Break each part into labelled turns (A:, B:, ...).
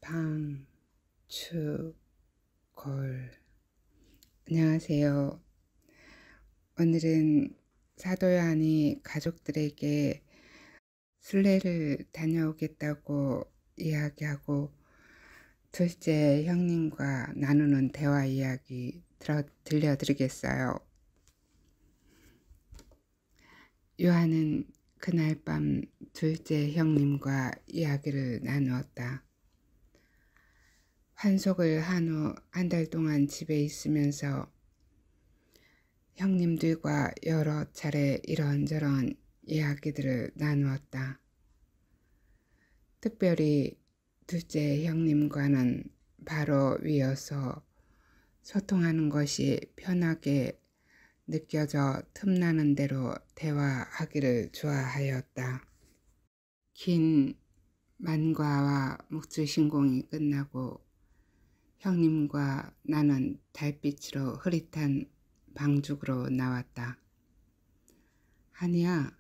A: 방, 추, 골. 안녕하세요. 오늘은 사도요한이 가족들에게 순례를 다녀오겠다고 이야기하고 둘째 형님과 나누는 대화 이야기 들려드리겠어요. 요한은 그날 밤 둘째 형님과 이야기를 나누었다. 환속을 한 후 한 달 동안 집에 있으면서 형님들과 여러 차례 이런저런 이야기들을 나누었다. 특별히 둘째 형님과는 바로 위어서 소통하는 것이 편하게 느껴져 틈나는 대로 대화하기를 좋아하였다. 긴 만과와 묵주신공이 끝나고 형님과 나는 달빛으로 흐릿한 방죽으로 나왔다. 하니야,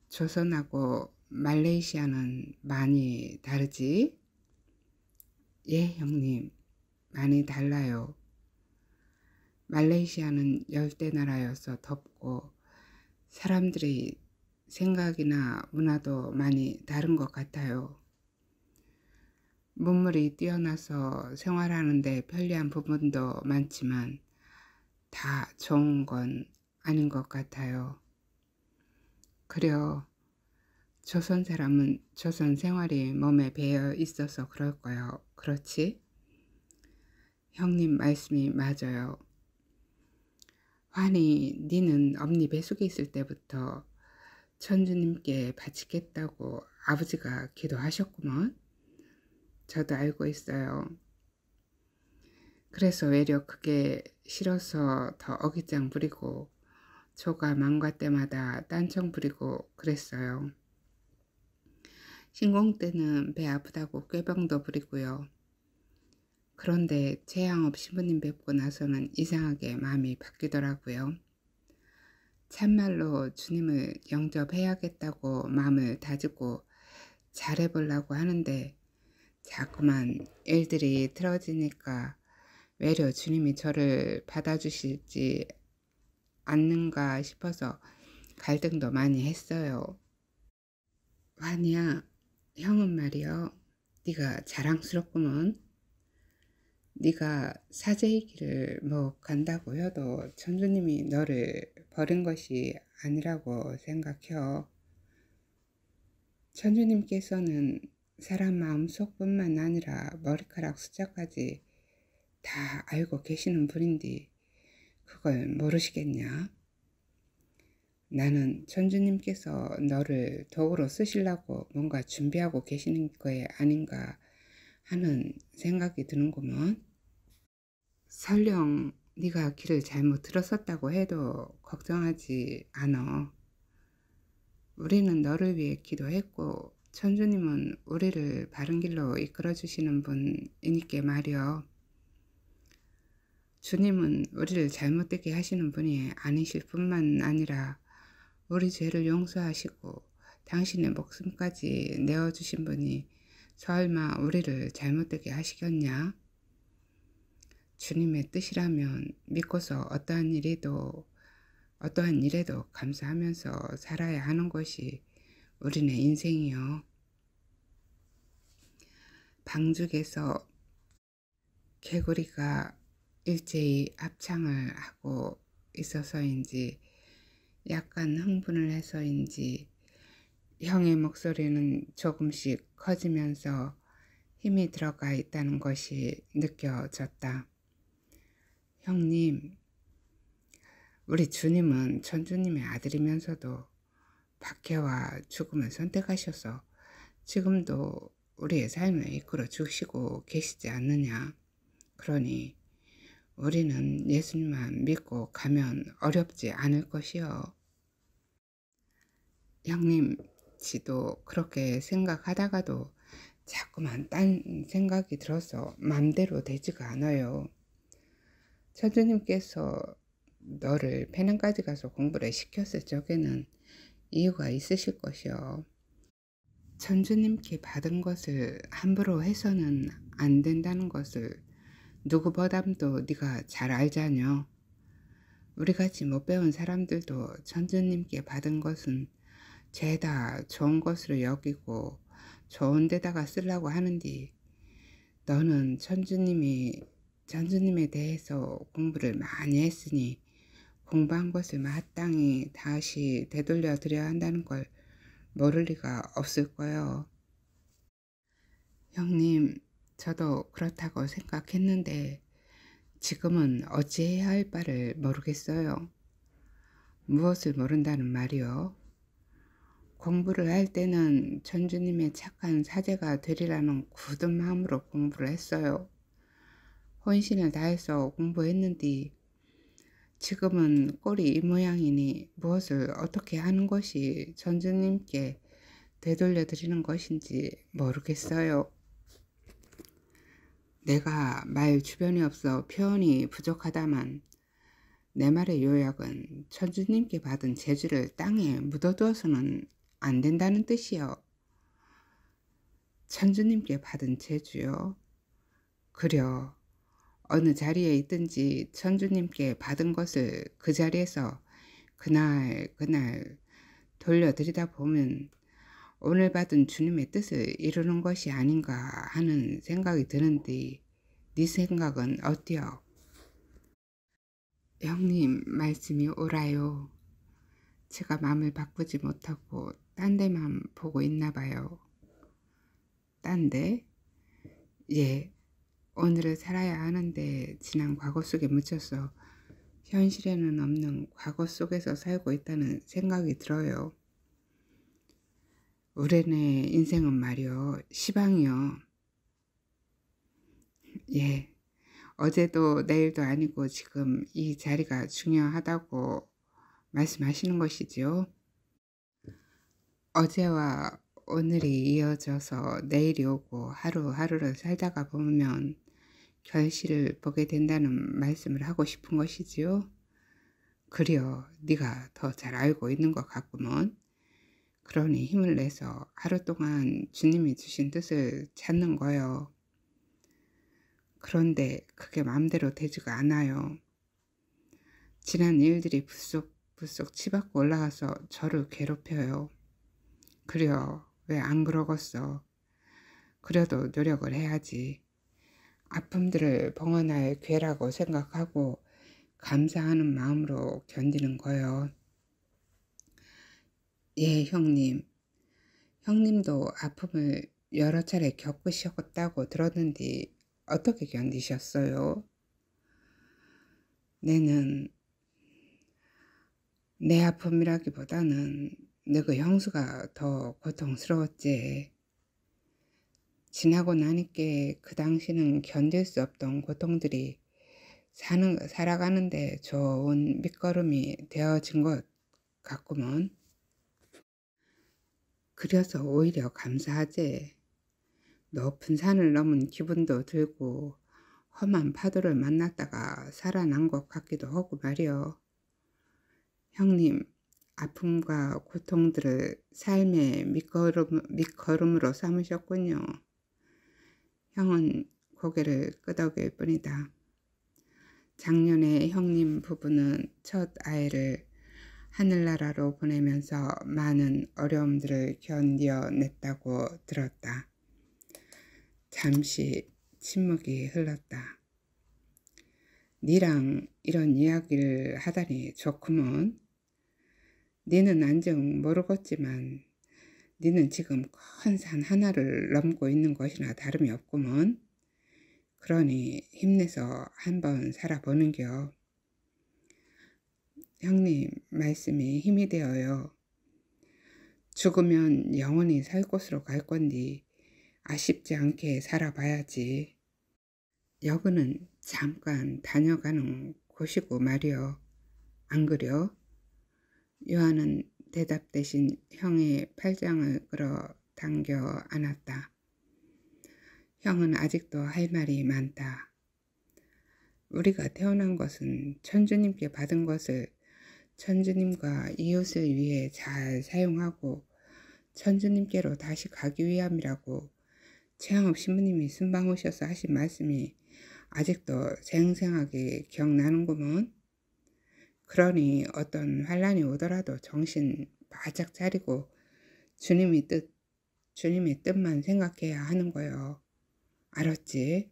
A: 조선하고 말레이시아는 많이 다르지? 예, 형님, 많이 달라요. 말레이시아는 열대나라여서 덥고 사람들이 생각이나 문화도 많이 다른 것 같아요. 문물이 뛰어나서 생활하는 데 편리한 부분도 많지만 다 좋은 건 아닌 것 같아요. 그래요. 조선 사람은 조선 생활이 몸에 배어 있어서 그럴 거요. 그렇지? 형님 말씀이 맞아요. 환희, 니는 엄니 뱃속에 있을 때부터 천주님께 바치겠다고 아버지가 기도하셨구먼. 저도 알고 있어요. 그래서 외려 그게 싫어서 더 어깃장 부리고 조가 망과 때마다 딴청 부리고 그랬어요. 신공 때는 배 아프다고 꾀병도 부리고요. 그런데 재앙업 신부님 뵙고 나서는 이상하게 마음이 바뀌더라고요. 참말로 주님을 영접해야겠다고 마음을 다지고 잘해보려고 하는데 자꾸만 일들이 틀어지니까 외려 주님이 저를 받아주실지 않는가 싶어서 갈등도 많이 했어요. 환희야, 형은 말이여, 네가 자랑스럽구먼. 네가 사제의 길을 뭐 간다고 해도 천주님이 너를 버린 것이 아니라고 생각해요. 천주님께서는 사람 마음속뿐만 아니라 머리카락 숫자까지 다 알고 계시는 분인데 그걸 모르시겠냐? 나는 천주님께서 너를 도구로 쓰시려고 뭔가 준비하고 계시는 거에 아닌가 하는 생각이 드는구먼. 설령 네가 길을 잘못 들었었다고 해도 걱정하지 않아. 우리는 너를 위해 기도했고 천주님은 우리를 바른 길로 이끌어주시는 분이니께 말이여. 주님은 우리를 잘못되게 하시는 분이 아니실 뿐만 아니라 우리 죄를 용서하시고 당신의 목숨까지 내어주신 분이 설마 우리를 잘못되게 하시겠냐? 주님의 뜻이라면 믿고서 어떠한 일에도 감사하면서 살아야 하는 것이 우리네 인생이요. 방죽에서 개구리가 일제히 합창을 하고 있어서인지 약간 흥분을 해서인지 형의 목소리는 조금씩 커지면서 힘이 들어가 있다는 것이 느껴졌다. 형님, 우리 주님은 천주님의 아들이면서도 박해와 죽음을 선택하셔서 지금도 우리의 삶을 이끌어 주시고 계시지 않느냐. 그러니 우리는 예수님만 믿고 가면 어렵지 않을 것이요. 형님, 지도 그렇게 생각하다가도 자꾸만 딴 생각이 들어서 맘대로 되지가 않아요. 천주님께서 너를 페낭까지 가서 공부를 시켰을 적에는 이유가 있으실 것이요. 천주님께 받은 것을 함부로 해서는 안 된다는 것을 누구보다도 네가 잘 알자뇨. 우리같이 못 배운 사람들도 천주님께 받은 것은 죄다 좋은 것으로 여기고 좋은 데다가 쓰려고 하는디, 너는 천주님에 대해서 공부를 많이 했으니 공부한 것을 마땅히 다시 되돌려 드려야 한다는 걸 모를 리가 없을 거요. 형님, 저도 그렇다고 생각했는데 지금은 어찌해야 할 바를 모르겠어요. 무엇을 모른다는 말이요? 공부를 할 때는 천주님의 착한 사제가 되리라는 굳은 마음으로 공부를 했어요. 혼신을 다해서 공부했는데 지금은 꼴이 이 모양이니 무엇을 어떻게 하는 것이 천주님께 되돌려 드리는 것인지 모르겠어요. 내가 말 주변이 없어 표현이 부족하다만 내 말의 요약은 천주님께 받은 재주를 땅에 묻어두어서는 안 된다는 뜻이요. 천주님께 받은 재주요? 그려 어느 자리에 있든지 천주님께 받은 것을 그 자리에서 그날 돌려드리다 보면 오늘 받은 주님의 뜻을 이루는 것이 아닌가 하는 생각이 드는데 네 생각은 어때요? 형님 말씀이 옳아요. 제가 마음을 바꾸지 못하고 딴 데만 보고 있나 봐요. 딴 데? 예, 오늘을 살아야 하는데 지난 과거 속에 묻혀서 현실에는 없는 과거 속에서 살고 있다는 생각이 들어요. 우리네 인생은 말이요, 시방이요. 예, 어제도 내일도 아니고 지금 이 자리가 중요하다고 말씀하시는 것이지요. 어제와 오늘이 이어져서 내일이 오고 하루하루를 살다가 보면 결실을 보게 된다는 말씀을 하고 싶은 것이지요. 그려 네가 더 잘 알고 있는 것 같구먼. 그러니 힘을 내서 하루 동안 주님이 주신 뜻을 찾는 거요. 그런데 그게 마음대로 되지가 않아요. 지난 일들이 불쑥 치받고 올라와서 저를 괴롭혀요. 그려 왜 안 그러겠어. 그래도 노력을 해야지. 아픔들을 봉헌할 괴라고 생각하고 감사하는 마음으로 견디는 거요. 예, 형님. 형님도 아픔을 여러 차례 겪으셨다고 들었는데 어떻게 견디셨어요? 내는 내 아픔이라기보다는 너그 형수가 더 고통스러웠지. 지나고 나니까 그 당시는 견딜 수 없던 고통들이 살아가는데 좋은 밑거름이 되어진 것 같구먼. 그래서 오히려 감사하지. 높은 산을 넘은 기분도 들고 험한 파도를 만났다가 살아난 것 같기도 하고 말이여. 형님, 아픔과 고통들을 삶의 밑거름으로 삼으셨군요. 형은 고개를 끄덕일 뿐이다. 작년에 형님 부부는 첫 아이를 하늘나라로 보내면서 많은 어려움들을 견뎌냈다고 들었다. 잠시 침묵이 흘렀다. 니랑 이런 이야기를 하다니 좋구먼. 니는 안정 모르겠지만 니는 지금 큰 산 하나를 넘고 있는 것이나 다름이 없구먼. 그러니 힘내서 한번 살아보는겨. 형님 말씀이 힘이 되어요. 죽으면 영원히 살 곳으로 갈 건디 아쉽지 않게 살아봐야지. 여기는 잠깐 다녀가는 곳이고 말이여. 안 그려? 요한은 대답 대신 형의 팔짱을 끌어 당겨 안았다. 형은 아직도 할 말이 많다. 우리가 태어난 것은 천주님께 받은 것을 천주님과 이웃을 위해 잘 사용하고 천주님께로 다시 가기 위함이라고 최양업 신부님이 순방 오셔서 하신 말씀이 아직도 생생하게 기억나는구먼. 그러니 어떤 환란이 오더라도 정신 바짝 차리고 주님의 뜻만 생각해야 하는 거요. 알았지?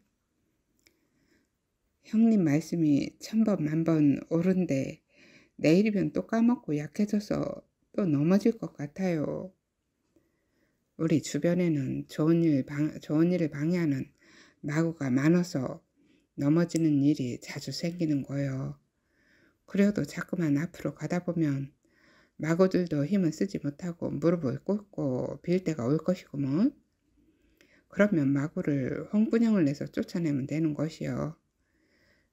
A: 형님 말씀이 천번 만번 옳은데 내일이면 또 까먹고 약해져서 또 넘어질 것 같아요. 우리 주변에는 좋은 일을 방해하는 마구가 많아서 넘어지는 일이 자주 생기는 거요. 그래도 자꾸만 앞으로 가다 보면 마구들도 힘을 쓰지 못하고 무릎을 꿇고 빌 때가 올 것이구먼. 그러면 마구를 홍군형을 내서 쫓아내면 되는 것이요.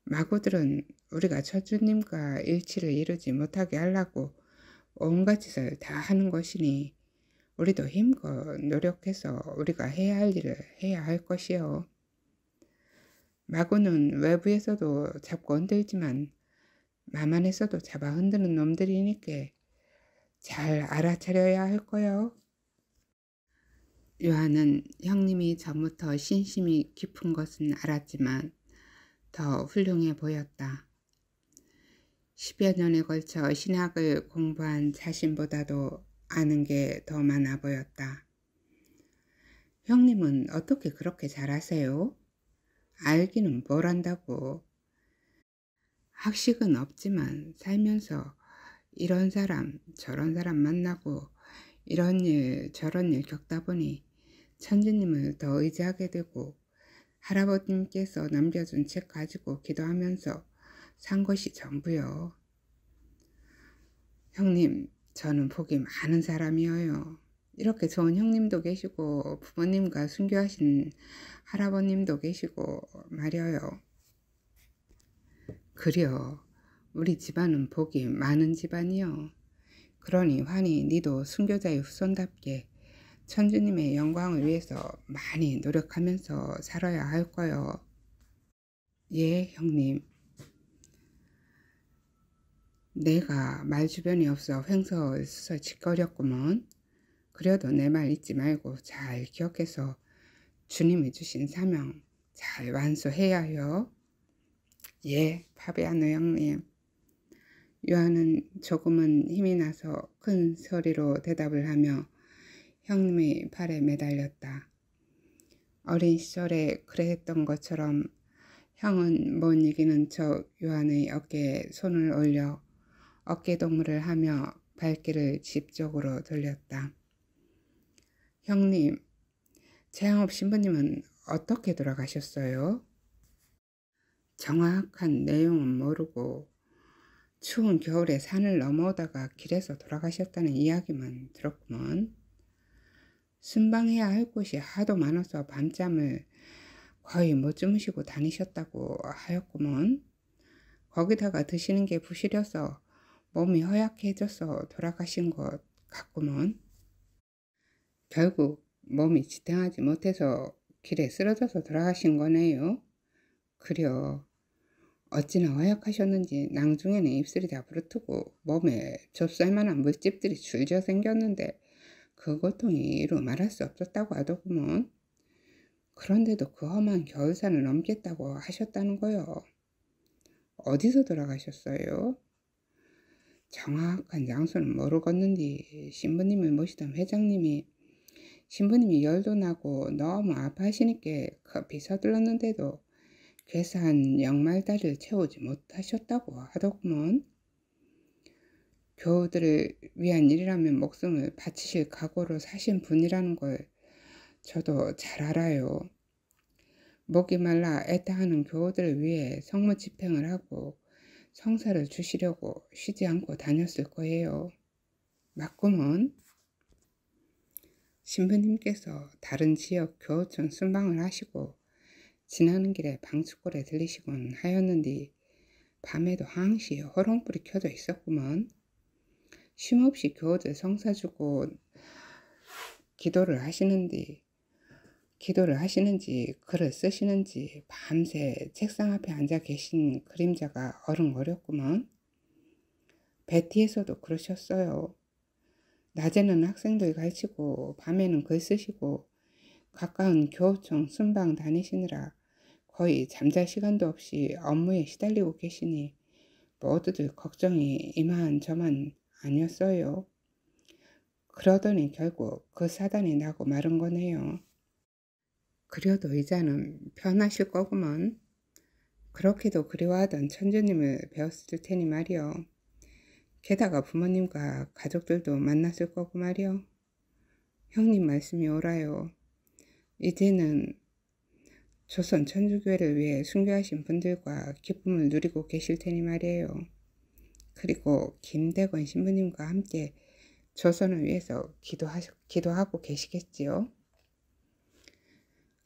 A: 마구들은 우리가 천주님과 일치를 이루지 못하게 하려고 온갖 짓을 다 하는 것이니 우리도 힘껏 노력해서 우리가 해야 할 일을 해야 할 것이요. 마구는 외부에서도 잡고 흔들지만 마만에서도 잡아 흔드는 놈들이니까 잘 알아차려야 할 거요. 요한은 형님이 전부터 신심이 깊은 것은 알았지만 더 훌륭해 보였다. 10여 년에 걸쳐 신학을 공부한 자신보다도 아는 게 더 많아 보였다. 형님은 어떻게 그렇게 잘하세요? 알기는 뭘 안다고. 학식은 없지만 살면서 이런 사람 저런 사람 만나고 이런 일 저런 일 겪다 보니 천주님을 더 의지하게 되고 할아버님께서 남겨준 책 가지고 기도하면서 산 것이 전부요. 형님, 저는 복이 많은 사람이에요. 이렇게 좋은 형님도 계시고 부모님과 순교하신 할아버님도 계시고 말이에요. 그려 우리 집안은 복이 많은 집안이요. 그러니 환히 니도 순교자의 후손답게 천주님의 영광을 위해서 많이 노력하면서 살아야 할 거요. 예, 형님. 내가 말 주변이 없어 횡설수설 짓거렸구먼. 그래도 내 말 잊지 말고 잘 기억해서 주님이 주신 사명 잘 완수해야 해요. 예, 파비아노 형님. 요한은 조금은 힘이 나서 큰 소리로 대답을 하며 형님의 팔에 매달렸다. 어린 시절에 그랬던 것처럼 형은 못 이기는 척 요한의 어깨에 손을 올려 어깨동무를 하며 발길을 집 쪽으로 돌렸다. 형님, 최양업 신부님은 어떻게 돌아가셨어요? 정확한 내용은 모르고 추운 겨울에 산을 넘어오다가 길에서 돌아가셨다는 이야기만 들었구먼. 순방해야 할 곳이 하도 많아서 밤잠을 거의 못 주무시고 다니셨다고 하였구먼. 거기다가 드시는 게 부실해서 몸이 허약해져서 돌아가신 것 같구먼. 결국 몸이 지탱하지 못해서 길에 쓰러져서 돌아가신 거네요. 그려 어찌나 허약하셨는지 낭중에는 입술이 다 부르트고 몸에 좁쌀만한 물집들이 줄지어 생겼는데 그 고통이 이루 말할 수 없었다고 하더구먼. 그런데도 그 험한 겨울산을 넘겠다고 하셨다는 거요. 어디서 돌아가셨어요? 정확한 장소는 모르겠는데 신부님을 모시던 회장님이 신부님이 열도 나고 너무 아파하시니까 급히 서둘렀는데도 괴사한 양말다리를 채우지 못하셨다고 하더구먼. 교우들을 위한 일이라면 목숨을 바치실 각오로 사신 분이라는 걸 저도 잘 알아요. 목이 말라 애타하는 교우들을 위해 성무 집행을 하고 성사를 주시려고 쉬지 않고 다녔을 거예요. 맞구먼. 신부님께서 다른 지역 교우촌 순방을 하시고 지나는 길에 방숫골에 들리시곤 하였는데 밤에도 항시 호롱불이 켜져 있었구먼. 쉼없이 교우들 성사 주고 기도를 하시는지 글을 쓰시는지 밤새 책상 앞에 앉아 계신 그림자가 어릉거렸구먼. 베티에서도 그러셨어요. 낮에는 학생들 가르치고 밤에는 글 쓰시고 가까운 교우청 순방 다니시느라 거의 잠잘 시간도 없이 업무에 시달리고 계시니 모두들 걱정이 이만저만 아니었어요. 그러더니 결국 그 사단이 나고 마른 거네요. 그려도 이자는 편하실 거구먼. 그렇게도 그리워하던 천주님을 배웠을 테니 말이요. 게다가 부모님과 가족들도 만났을 거고 말이요. 형님 말씀이 옳아요. 이제는 조선 천주교회를 위해 순교하신 분들과 기쁨을 누리고 계실 테니 말이에요. 그리고 김대건 신부님과 함께 조선을 위해서 기도하고 계시겠지요.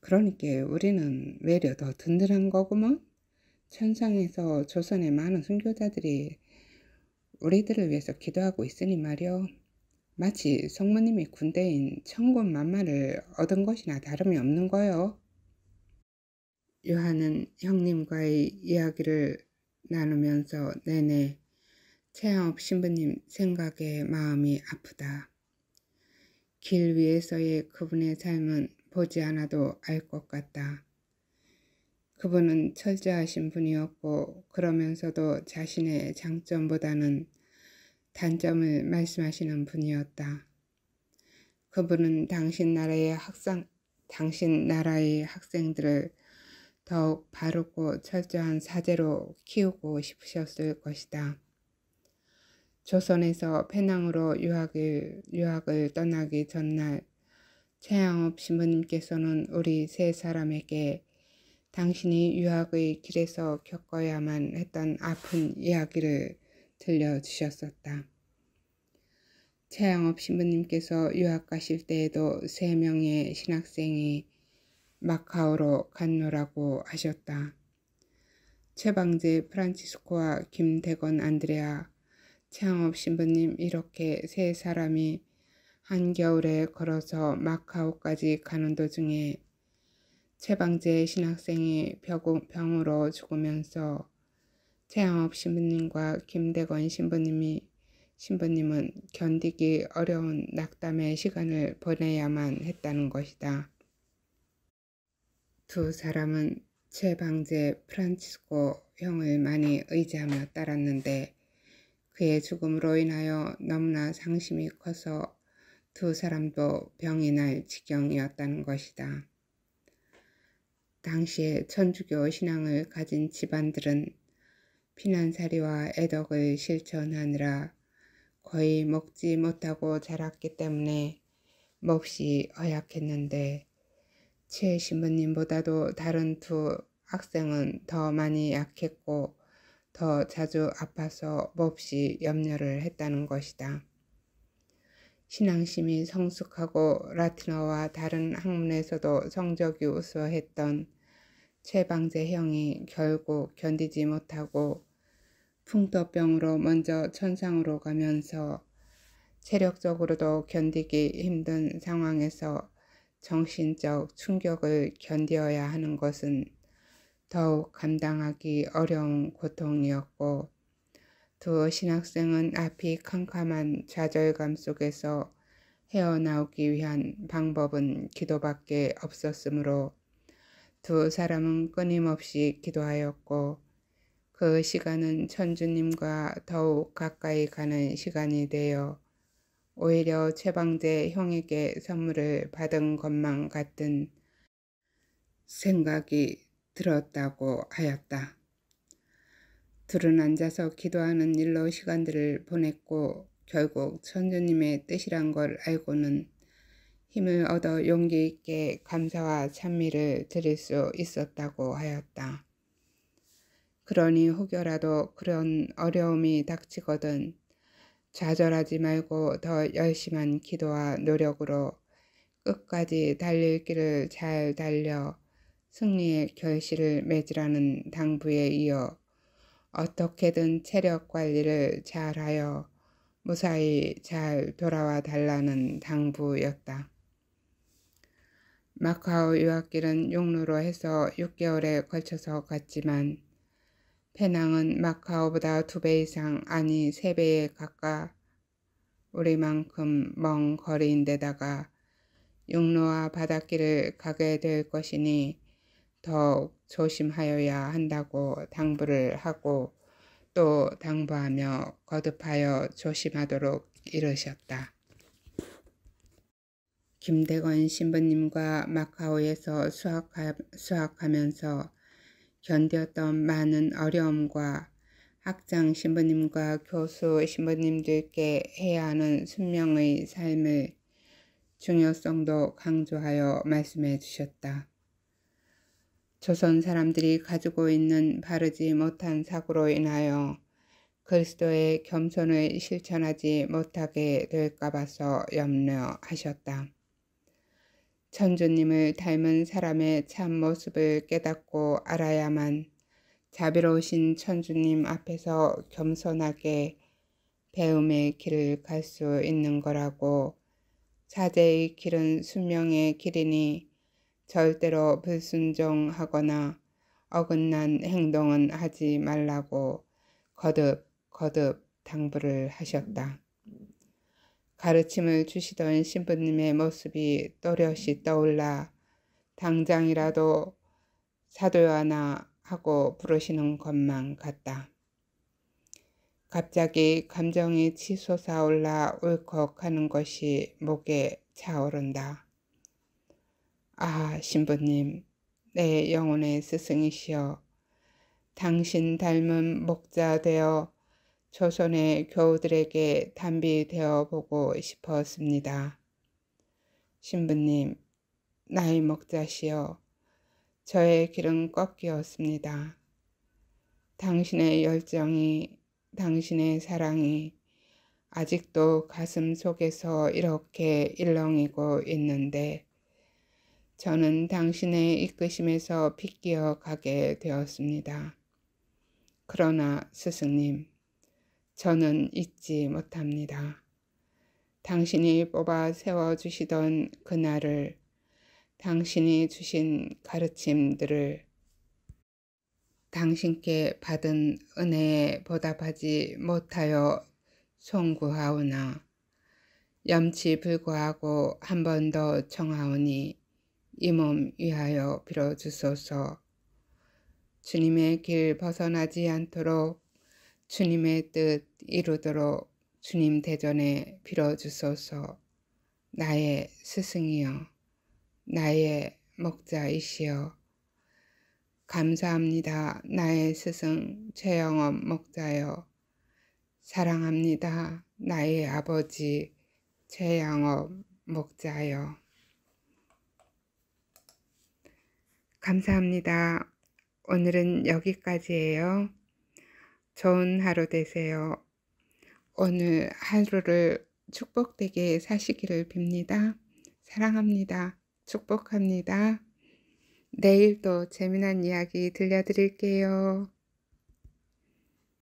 A: 그러니까 우리는 외려 더 든든한 거구먼. 천상에서 조선의 많은 순교자들이 우리들을 위해서 기도하고 있으니 말이요. 마치 성모님이 군대인 천군 만마를 얻은 것이나 다름이 없는 거요. 요한은 형님과의 이야기를 나누면서 내내 최양업 신부님 생각에 마음이 아프다. 길 위에서의 그분의 삶은 보지 않아도 알 것 같다. 그분은 철저하신 분이었고 그러면서도 자신의 장점보다는 단점을 말씀하시는 분이었다. 그분은 당신 나라의 학생들을 더욱 바르고 철저한 사제로 키우고 싶으셨을 것이다. 조선에서 페낭으로 유학을 떠나기 전날 최양업 신부님께서는 우리 세 사람에게 당신이 유학의 길에서 겪어야만 했던 아픈 이야기를 들려주셨었다. 최양업 신부님께서 유학 가실 때에도 3명의 신학생이 마카오로 갔노라고 하셨다. 최방제 프란치스코와 김대건 안드레아, 최양업 신부님 이렇게 3사람이 한겨울에 걸어서 마카오까지 가는 도중에 최방제 신학생이 병으로 죽으면서 최양업 신부님과 김대건 신부님은 견디기 어려운 낙담의 시간을 보내야만 했다는 것이다. 두 사람은 최방제 프란치스코 형을 많이 의지하며 따랐는데 그의 죽음으로 인하여 너무나 상심이 커서 두 사람도 병이 날 지경이었다는 것이다. 당시에 천주교 신앙을 가진 집안들은 피난살이와 애덕을 실천하느라 거의 먹지 못하고 자랐기 때문에 몹시 허약했는데 최 신부님보다도 다른 두 학생은 더 많이 약했고 더 자주 아파서 몹시 염려를 했다는 것이다. 신앙심이 성숙하고 라틴어와 다른 학문에서도 성적이 우수했던 최방제 형이 결국 견디지 못하고 풍토병으로 먼저 천상으로 가면서 체력적으로도 견디기 힘든 상황에서 정신적 충격을 견뎌야 하는 것은 더욱 감당하기 어려운 고통이었고 두 신학생은 앞이 캄캄한 좌절감 속에서 헤어나오기 위한 방법은 기도밖에 없었으므로 두 사람은 끊임없이 기도하였고 그 시간은 천주님과 더욱 가까이 가는 시간이 되어 오히려 최방제 형에게 선물을 받은 것만 같은 생각이 들었다고 하였다. 둘은 앉아서 기도하는 일로 시간들을 보냈고 결국 천주님의 뜻이란 걸 알고는 힘을 얻어 용기 있게 감사와 찬미를 드릴 수 있었다고 하였다. 그러니 혹여라도 그런 어려움이 닥치거든 좌절하지 말고 더 열심한 기도와 노력으로 끝까지 달릴 길을 잘 달려 승리의 결실을 맺으라는 당부에 이어 어떻게든 체력 관리를 잘하여 무사히 잘 돌아와 달라는 당부였다. 마카오 유학길은 육로로 해서 6개월에 걸쳐서 갔지만 페낭은 마카오보다 2배 이상 아니 3배에 가까 우리만큼 먼 거리인데다가 육로와 바닷길을 가게 될 것이니 더욱 조심하여야 한다고 당부를 하고 또 당부하며 거듭하여 조심하도록 이르셨다. 김대건 신부님과 마카오에서 수학하면서 견뎠던 많은 어려움과 학장 신부님과 교수 신부님들께 해야 하는 순명의 삶의 중요성도 강조하여 말씀해 주셨다. 조선 사람들이 가지고 있는 바르지 못한 사고로 인하여 그리스도의 겸손을 실천하지 못하게 될까 봐서 염려하셨다. 천주님을 닮은 사람의 참 모습을 깨닫고 알아야만 자비로우신 천주님 앞에서 겸손하게 배움의 길을 갈 수 있는 거라고, 사제의 길은 순명의 길이니 절대로 불순종하거나 어긋난 행동은 하지 말라고 거듭 당부를 하셨다. 가르침을 주시던 신부님의 모습이 또렷이 떠올라 당장이라도 사도야나 하고 부르시는 것만 같다. 갑자기 감정이 치솟아올라 울컥하는 것이 목에 차오른다. 아, 신부님, 내 영혼의 스승이시여, 당신 닮은 목자 되어 조선의 교우들에게 단비 되어 보고 싶었습니다. 신부님, 나의 목자시여, 저의 길은 꺾이었습니다. 당신의 열정이, 당신의 사랑이 아직도 가슴 속에서 이렇게 일렁이고 있는데 저는 당신의 이끄심에서 빗기어 가게 되었습니다. 그러나 스승님, 저는 잊지 못합니다. 당신이 뽑아 세워주시던 그날을, 당신이 주신 가르침들을, 당신께 받은 은혜에 보답하지 못하여 송구하오나 염치 불구하고 한 번 더 청하오니 이 몸 위하여 빌어주소서. 주님의 길 벗어나지 않도록 주님의 뜻 이루도록 주님 대전에 빌어주소서. 나의 스승이여, 나의 목자이시여, 감사합니다. 나의 스승 최영업 목자여, 사랑합니다. 나의 아버지 최영업 목자여. 감사합니다. 오늘은 여기까지예요. 좋은 하루 되세요. 오늘 하루를 축복되게 사시기를 빕니다. 사랑합니다. 축복합니다. 내일 또 재미난 이야기 들려드릴게요.